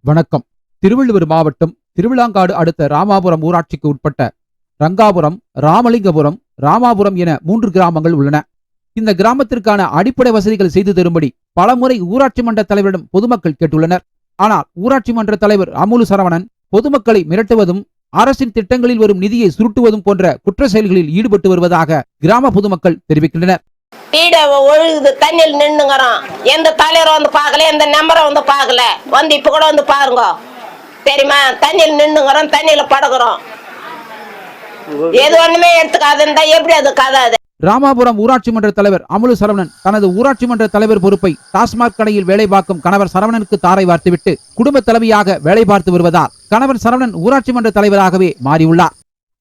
வணக்கம். திருவள்ளுவர் மாவட்டம் திருவிழாங்காடு அடுத்த ராமாபுரம் ஊராட்சிக்கு உட்பட்ட ரங்காபுரம், ராமலிங்கபுரம், ராமாபுரம் என 3 கிராமங்கள் உள்ளன. இந்த கிராமத்திற்கான அடிப்படை வசதிகள் செய்து தரும்படி பலமுறை ஊராட்சி மன்ற தலைவரிடம் பொதுமக்கள் கேட்டுள்ளனர். ஆனால் ஊராட்சி மன்ற தலைவர் அமுலு சரவணன் பொதுமக்களை மிரட்டுவதும் அரசின் திட்டங்களில் வரும் நிதியை சுருட்டுவதும் போன்ற குற்ற செயல்களில் ஈடுபட்டு வருவதாக கிராம பொதுமக்கள் தெரிவிக்கின்றனர். ஒழுகுது, தண்ணியில் நின்னுங்கிறோம். எந்த தலைவரை வந்து பார்க்கல, எந்த நம்பரை வந்து பார்க்கல. வந்து இப்ப கூட வந்து பாருங்க, தெரியுமா? தண்ணியில் நின்னுங்கிறோம், தண்ணியில படுக்கிறோம். எது ஒண்ணுமே எடுத்துக்காதுன்னா எப்படி அது கதை? ராமாபுரம் ஊராட்சி மன்ற தலைவர் அமுலு சரவணன் தனது ஊராட்சி மன்ற தலைவர் பொறுப்பை டாஸ்மாக் கடையில் வேலை பார்க்கும் கணவர் சரவணனுக்கு தாரை வார்த்துவிட்டு குடும்ப தலைவியாக வேலை பார்த்து வருவதால் கணவர் சரவணன் ஊராட்சி மன்ற தலைவராகவே மாறியுள்ளார்.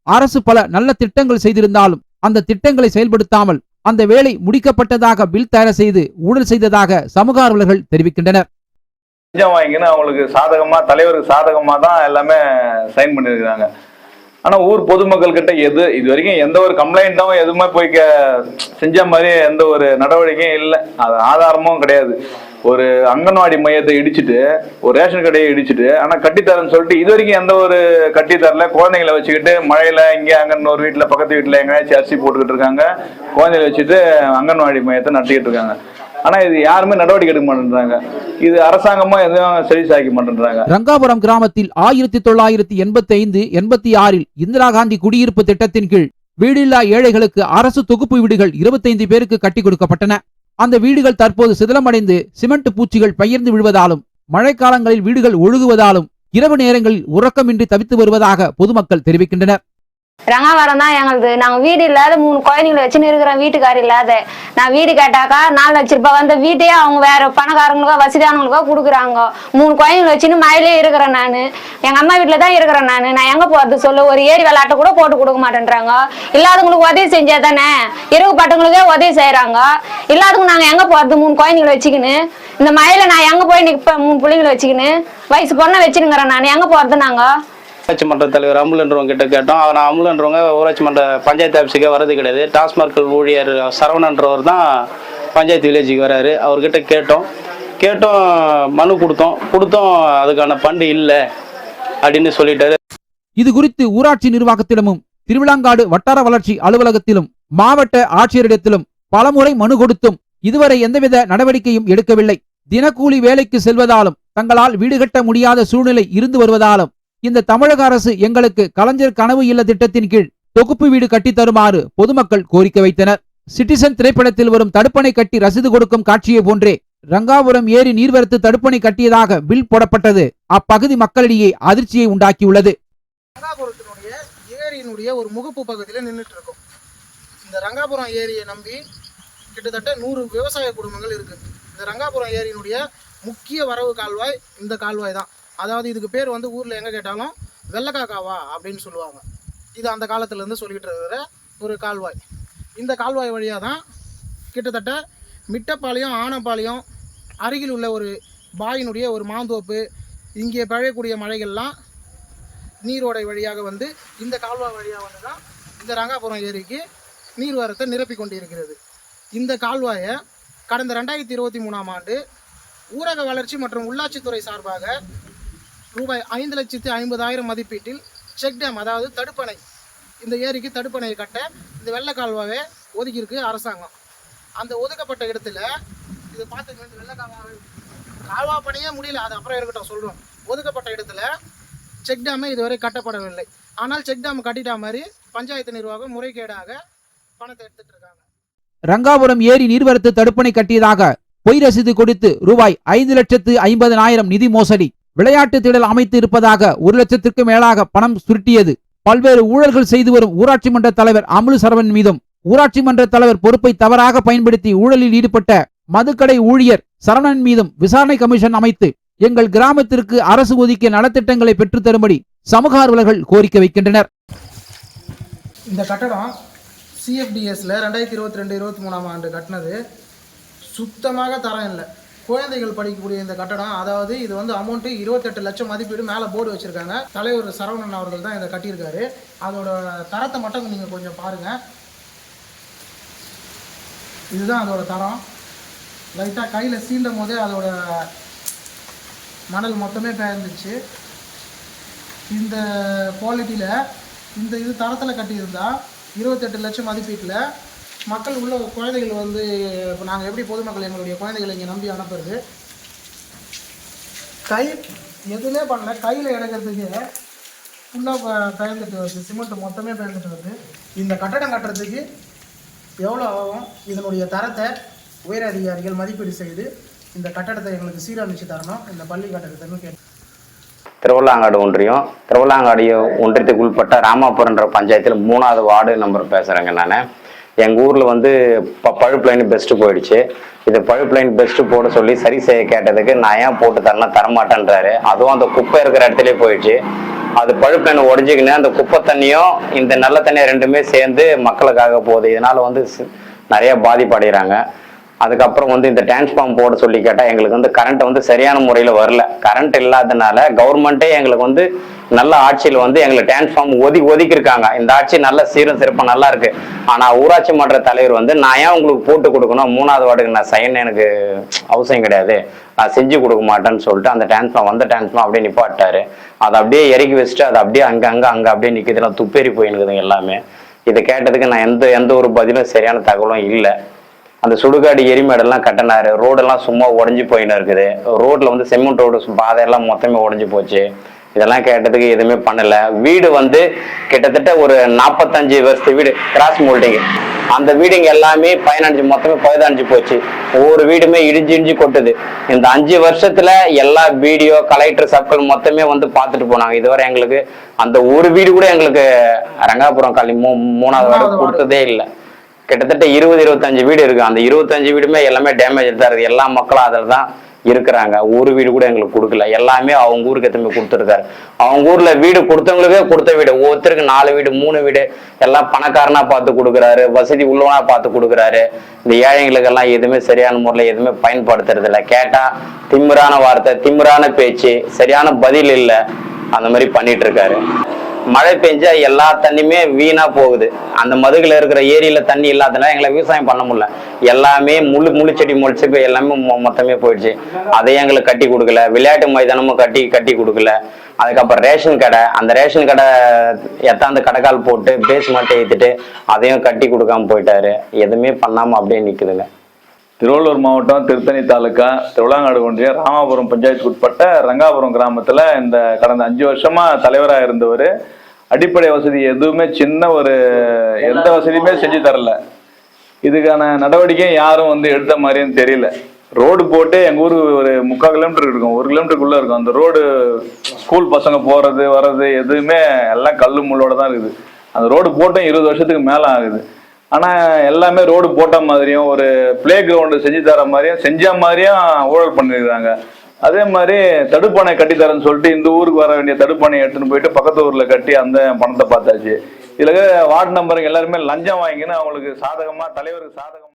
அரசு பல நல்ல திட்டங்கள் செய்திருந்தாலும் அந்த திட்டங்களை செயல்படுத்தாமல் அந்த வேலை முடிக்கப்பட்டதாக பில் தயார் செய்து ஊழல் செய்ததாக சமூக ஆர்வலர்கள் தெரிவிக்கின்றனர். அவங்களுக்கு சாதகமா, தலைவருக்கு சாதகமா தான் எல்லாமே சைன் பண்ணிருக்காங்க. ஆனா ஊர் பொதுமக்கள் கிட்ட இது வரைக்கும் எந்த ஒரு கம்ப்ளைண்ட்டும் எதுவுமே போய் செஞ்ச மாதிரி எந்த ஒரு நடவடிக்கையும் இல்லை. அது ஆதாரமும் கிடையாது. ஒரு அங்கன்வாடி மையத்தை இடிச்சுட்டு, ஒரு ரேஷன் கடையை இடிச்சுட்டு, ஆனா கட்டித்தரேன்னு சொல்லிட்டு இது வரைக்கும் எந்த ஒரு கட்டித்தரல. குழந்தைங்களை வச்சுக்கிட்டு மழையில இங்கே அங்கன்னு ஒரு வீட்டுல பக்கத்து வீட்டுல எங்கேயாச்சும் அரிசி போட்டுக்கிட்டு இருக்காங்க. குழந்தைகளை வச்சுட்டு அங்கன்வாடி மையத்தை நடத்திக்கிட்டு இருக்காங்க. ஆனா இது யாருமே நடவடிக்கை எடுக்க மாட்டேன்றாங்க. இது அரசாங்கமா எதுவும் சரி சாய்க்க மாட்டேன்றாங்க. ரங்காபுரம் கிராமத்தில் 1985-86 இந்திரா காந்தி குடியிருப்பு திட்டத்தின் கீழ் வீடில்லா ஏழைகளுக்கு அரசு தொகுப்பு வீடுகள் 25 பேருக்கு கட்டி கொடுக்கப்பட்டன. அந்த வீடுகள் தற்போது சிதிலமடைந்து சிமெண்ட் பூச்சிகள் பெயர்ந்து விழுவதாலும் மழைக்காலங்களில் வீடுகள் ஒழுகுவதாலும் இரவு நேரங்களில் உறக்கமின்றி தவித்து வருவதாக பொதுமக்கள் தெரிவிக்கின்றனர். ரங்காவரம் தான் எங்களுது. நாங்கள் வீடு இல்லாத 3 குழந்தைங்களை வச்சுன்னு இருக்கிறோம். வீட்டுக்காரர் இல்லாத நான் வீடு கேட்டாக்கா 4 லட்ச ரூபாய் வந்த வீட்டையே அவங்க வேற பணக்காரங்களுக்கோ வசதியானவங்களுக்கோ கொடுக்குறாங்க. 3 குழந்தைங்களை வச்சுன்னு மயிலே இருக்கிறேன். நான் எங்க அம்மா வீட்டுல தான் இருக்கிறேன். நான் எங்க போறது சொல்லு? ஒரு ஏரி விளையாட்டை கூட போட்டு கொடுக்க மாட்டேன்றாங்க. இல்லாதவங்களுக்கு உதவி செஞ்சா தானே, இரவு பட்டவங்களுக்கே உதவி செய்யறாங்க. இல்லாதவங்க நாங்க எங்க போறது? 3 குழந்தைங்களை வச்சுக்கின்னு இந்த மயில நான் எங்க போய் நிற்பேன்? 3 பிள்ளைங்களை வச்சுக்கின்னு வயசு பொண்ணை வச்சுருங்கிறேன். நான் எங்க போறது? நாங்க ஊராட்சி மன்ற தலைவர் அமுலன்றவங்க கிட்ட கேட்டோம். அவர் அமுலன்றவங்க ஊராட்சி மன்ற பஞ்சாயத்து ஆஃபீஸுக்கே வரது கிடையாது. டாஸ்மாக் ஊழியர் சரவணன்றவர் தான் பஞ்சாயத்து வில்லேஜுக்கு வராரு. அவர்கிட்ட கேட்டோம், மனு கொடுத்தோம். அதுக்கான ஃபண்டு இல்லை அப்படின்னு சொல்லிட்டாரு. இது குறித்து ஊராட்சி நிர்வாகத்திடமும் திருவிழாங்காடு வட்டார வளர்ச்சி அலுவலகத்திலும் மாவட்ட ஆட்சியரிடத்திலும் பலமுறை மனு கொடுத்தும் இதுவரை எந்தவித நடவடிக்கையும் எடுக்கவில்லை. தினக்கூலி வேலைக்கு செல்வதாலும் தங்களால் வீடு கட்ட முடியாத சூழ்நிலை இருந்து வருவதாலும் இந்த தமிழக அரசு எங்களுக்கு கலைஞர் கனவு இல்ல திட்டத்தின் கீழ் தொகுப்பு வீடு கட்டி தருமாறு பொதுமக்கள் கோரிக்கை வைத்தனர். சிட்டிசன் திரைப்படத்தில் வரும் தடுப்பணை கட்டி ரசீது கொடுக்கும் காட்சியை போன்றே ரங்காபுரம் ஏரி நீர்வரத்து தடுப்பணை கட்டியதாக பில் போடப்பட்டது அப்பகுதி மக்களிடையே அதிர்ச்சியை உண்டாக்கியுள்ளது. ரங்காபுரத்தினுடைய ஏரியினுடைய ஒரு முகப்பு பகுதியில் நின்றுட்டு இருக்கும். இந்த ரங்காபுரம் ஏரியை நம்பி கிட்டத்தட்ட 100 விவசாய குடும்பங்கள் இருக்கு. இந்த ரங்காபுரம் ஏரியினுடைய முக்கிய வரவு கால்வாய் இந்த கால்வாய் தான். அதாவது இதுக்கு பேர் வந்து ஊரில் எங்கே கேட்டாலும் வெள்ளக்காக்காவா அப்படின்னு சொல்லுவாங்க. இது அந்த காலத்துலேருந்து சொல்லிக்கிட்டு இருக்கிற ஒரு கால்வாய். இந்த கால்வாய் வழியாக தான் கிட்டத்தட்ட மிட்டப்பாளையம், ஆனப்பாளையம் அருகில் உள்ள ஒரு பாயினுடைய ஒரு மாந்தோப்பு, இங்கே பழையக்கூடிய மழைகள்லாம் நீரோடை வழியாக வந்து இந்த கால்வாய் வழியாக வந்து தான் இந்த ரங்காபுரம் ஏரிக்கு நீர்வரத்தை நிரப்பி கொண்டு இருக்கிறது. இந்த கால்வாயை கடந்த 2023ஆம் ஆண்டு ஊரக வளர்ச்சி மற்றும் உள்ளாட்சித்துறை சார்பாக ரூபாய் 5,50,000 மதிப்பீட்டில் செக் டேம், அதாவது தடுப்பணை, இந்த ஏரிக்கு தடுப்பணையை கட்ட இந்த வெள்ள கால்வாயை ஒதுக்கியிருக்கு அரசாங்கம். அந்த ஒதுக்கப்பட்ட இடத்துல இது பார்த்துக்க, வெள்ள கால்வா பணியே முடியல, அது அப்புறம் இருக்கட்டும் சொல்கிறோம். ஒதுக்கப்பட்ட இடத்துல செக் டேமே இதுவரை கட்டப்படவில்லை. ஆனால் செக் டேம் கட்டிட்டா மாதிரி பஞ்சாயத்து நிர்வாகம் முறைகேடாக பணத்தை எடுத்துட்டு இருக்காங்க. ரங்காபுரம் ஏரி நீர்வரத்து தடுப்பணை கட்டியதாக பொய் ரசீது கொடுத்து ரூபாய் 5,50,000 நிதி மோசடி, விளையாட்டு திடல் அமைத்து இருப்பதாக 1 லட்சத்திற்கும் மேலாக பணம் சுருட்டியது, பல்வேறு ஊழல்கள் செய்து வரும் ஊராட்சி மன்ற தலைவர் அமுலு சரவணன் மீதும் ஊராட்சி மன்ற தலைவர் பொறுப்பை தவறாக பயன்படுத்தி ஊழலில் ஈடுபட்ட மதுக்கடை ஊழியர் சரவணன் மீதும் விசாரணை கமிஷன் அமைத்து எங்கள் கிராமத்திற்கு அரசு ஒதுக்கிய நலத்திட்டங்களை பெற்றுத் தரும்படி சமூக ஆர்வலர்கள் கோரிக்கை வைக்கின்றனர். இந்த கட்டடம் CFDSல 2022-23ஆம் ஆண்டு கட்டினது. சுத்தமாக தரம் இல்லை. குழந்தைகள் படிக்கக்கூடிய இந்த கட்டடம், அதாவது இது வந்து அமௌண்ட்டு 28 லட்சம் மதிப்பீடு, மேலே போர்டு வச்சுருக்காங்க. தலைவர் சரவணன் அவர்கள் தான் இதை கட்டியிருக்காரு. அதோட தரத்தை மட்டும் நீங்கள் கொஞ்சம் பாருங்கள். இதுதான் அதோட தரம். லைட்டாக கையில் சீண்டும் போதே அதோட மணல் மொத்தமே பெயர்ந்துச்சு. இந்த குவாலிட்டியில் இந்த இது தரத்தில் கட்டியிருந்தால் 28 லட்சம் மதிப்பீட்டில் மக்கள் உள்ள குழந்தைகள் வந்து இப்போ நாங்கள் எப்படி பொதுமக்கள் எங்களுடைய குழந்தைகளை இங்கே நம்பி அனுப்புறது? கை எதுவுமே பண்ணல, கையில் எடுக்கிறதுக்கு ஃபுல்லாக பெயர்ந்துட்டு வருது, சிமெண்ட் மொத்தமே பெயர்ந்துட்டு வருது. இந்த கட்டடம் கட்டுறதுக்கு எவ்வளோ ஆகும்? இதனுடைய தரத்தை உயர் அதிகாரிகள் மதிப்பீடு செய்து இந்த கட்டடத்தை எங்களுக்கு சீரமைச்சு தரணும், இந்த பள்ளி கட்டடத்தைன்னு கேட்டு. திருவள்ளாங்காடு ஒன்றியம், திருவள்ளாங்காடு ஒன்றியத்துக்கு உட்பட்ட ராமாபுரம்ன்ற பஞ்சாயத்தில் 3வது வார்டு நம்பர் பேசுகிறேங்க நான். எங்கள் ஊரில் வந்து பழுப்பு லைன் பெஸ்ட்டு போயிடுச்சு. இது பழுப்பு லைன் பெஸ்ட்டு போட சொல்லி சரி செய்ய கேட்டதுக்கு நான் ஏன் போட்டு தரேன்னா தரமாட்டேன்றாரு. அதுவும் அந்த குப்பை இருக்கிற இடத்துலயே போயிடுச்சு. அது பழுப்பு லைன் உடஞ்சிக்கின்னு அந்த குப்பை தண்ணியும் இந்த நல்ல தண்ணியும் ரெண்டுமே சேர்ந்து மக்களுக்காக போகுது. இதனால் வந்து நிறைய பாதிப்படைகிறாங்க. அதுக்கப்புறம் வந்து இந்த டிரான்ஸ்ஃபார்ம் போட சொல்லி கேட்டால் எங்களுக்கு வந்து கரண்ட் வந்து சரியான முறையில் வரல. கரண்ட் இல்லாதனால கவர்மெண்ட்டே எங்களுக்கு வந்து நல்ல ஆட்சியில் வந்து எங்களுக்கு டிரான்ஸ்ஃபார்ம் ஒதுக்கியிருக்காங்க. இந்த ஆட்சி நல்ல சீரும் சிறப்பாக நல்லா இருக்கு. ஆனால் ஊராட்சி மன்ற தலைவர் வந்து நான் ஏன் உங்களுக்கு போட்டு கொடுக்கணும், 3வது வார்டுக்கு நான் செய்யணும், எனக்கு அவசியம் கிடையாது, நான் செஞ்சு கொடுக்க மாட்டேன்னு சொல்லிட்டு அந்த டிரான்ஸ்ஃபார்ம் அப்படியே நிப்பாட்டாரு. அதை அப்படியே இறக்கி வச்சுட்டு அது அப்படியே அங்கே அப்படியே நிற்குதுன்னா துப்பேறி போயினுக்குதுங்க எல்லாமே. இதை கேட்டதுக்கு நான் எந்த ஒரு பதிலும் சரியான தகவலும் இல்லை. அந்த சுடுகாடு எரிமேடெல்லாம் கட்டினாரு, ரோடெல்லாம் சும்மா உடஞ்சி போயின்னு இருக்குது. ரோட்ல வந்து செம்மண் ரோடு பாதையெல்லாம் மொத்தமே உடஞ்சி போச்சு. இதெல்லாம் கேட்டதுக்கு எதுவுமே பண்ணல. வீடு வந்து கிட்டத்தட்ட ஒரு 45 வருஷத்து வீடு, கிராஸ் மோல்டிங். அந்த வீடுங்க எல்லாமே மொத்தமே பழுதடைஞ்சு போச்சு. ஒவ்வொரு வீடுமே இடிஞ்சு கொட்டுது. இந்த 5 வருஷத்துல எல்லா வீடியோ கலெக்டர் சப்கள் மொத்தமே வந்து பார்த்துட்டு போனாங்க. இதுவரை எங்களுக்கு அந்த ஒரு வீடு கூட எங்களுக்கு ரங்காபுரம் காலனி 3வது வார்டு கொடுத்ததே இல்லை. கிட்டத்தட்ட 20-25 வீடு இருக்கு. அந்த 25 வீடுமே எல்லாமே டேமேஜ் தான் இருக்கு. எல்லா மக்களும் அதில் தான் இருக்கிறாங்க. ஒரு வீடு கூட எங்களுக்கு கொடுக்கல. எல்லாமே அவங்க ஊருக்கு எத்தனை கொடுத்துருக்காரு. அவங்க ஊர்ல வீடு கொடுத்தவங்களுக்கே கொடுத்த வீடு, ஒவ்வொருத்தருக்கு 4 வீடு 3 வீடு எல்லாம் பணக்காரனா பார்த்து கொடுக்குறாரு, வசதி உள்ளவனா பார்த்து கொடுக்குறாரு. இந்த ஏழைங்களுக்கு எல்லாம் எதுவுமே சரியான முறையில் எதுவுமே பயன்படுத்துறது இல்லை. கேட்டா திமிரான வார்த்தை, திமிரான பேச்சு, சரியான பதில் இல்லை, அந்த மாதிரி பண்ணிட்டு இருக்காரு. மழை பெஞ்சா எல்லா தண்ணியுமே வீணா போகுது. அந்த மதுகுல இருக்கிற ஏரியில தண்ணி இல்லாதனால எங்களை விவசாயம் பண்ண முடியல. எல்லாமே முள்ளு செடி முளைச்சு எல்லாமே மொத்தமே போயிடுச்சு. அதையும் எங்களுக்கு கட்டி கொடுக்கல. விளையாட்டு மைதானமும் கட்டி கொடுக்கல. அதுக்கப்புறம் ரேஷன் கடை, அந்த ரேஷன் கடை எத்தாந்து கடைக்கால் போட்டு பேஸ்மெண்ட் ஏற்றிட்டு அதையும் கட்டி கொடுக்காம போயிட்டாரு. எதுவுமே பண்ணாம அப்படியே நிக்குதுங்க. திருவள்ளூர் மாவட்டம் திருத்தணி தாலுக்கா திருவள்ளாங்காடு ஒன்றியம் ராமாபுரம் பஞ்சாயத்துக்கு உட்பட்ட ரங்காபுரம் கிராமத்தில் இந்த கடந்த 5 வருஷமா தலைவராக இருந்தவர் அடிப்படை வசதி எதுவுமே எந்த வசதியுமே செஞ்சு தரல. இதுக்கான நடவடிக்கை யாரும் வந்து எடுத்த மாதிரியும் தெரியல. ரோடு போட்டு எங்கள் ஊர் ஒரு 3/4 கிலோமீட்டர் இருக்கும், 1 கிலோமீட்டருக்குள்ளே இருக்கும். அந்த ரோடு ஸ்கூல் பசங்க போகிறது வர்றது எதுவுமே எல்லாம் கல்லு முள்ளோட தான் இருக்குது. அந்த ரோடு போட்டும் 20 வருஷத்துக்கு மேலே ஆகுது. ஆனால் எல்லாமே ரோடு போட்ட மாதிரியும் ஒரு பிளே கிரவுண்டு செஞ்சு தர மாதிரியும் செஞ்ச மாதிரியும் ஊழல் பண்ணிருக்காங்க. அதே மாதிரி தடுப்பணை கட்டித்தரேன்னு சொல்லிட்டு இந்த ஊருக்கு வர வேண்டிய தடுப்பணையை எடுத்துன்னு போயிட்டு பக்கத்து ஊரில் கட்டி அந்த பணத்தை பார்த்தாச்சு. இதில் வார்டு நம்பருங்க எல்லாருமே லஞ்சம் வாங்கின்னு அவங்களுக்கு சாதகமாக தலைவருக்கு சாதகமாக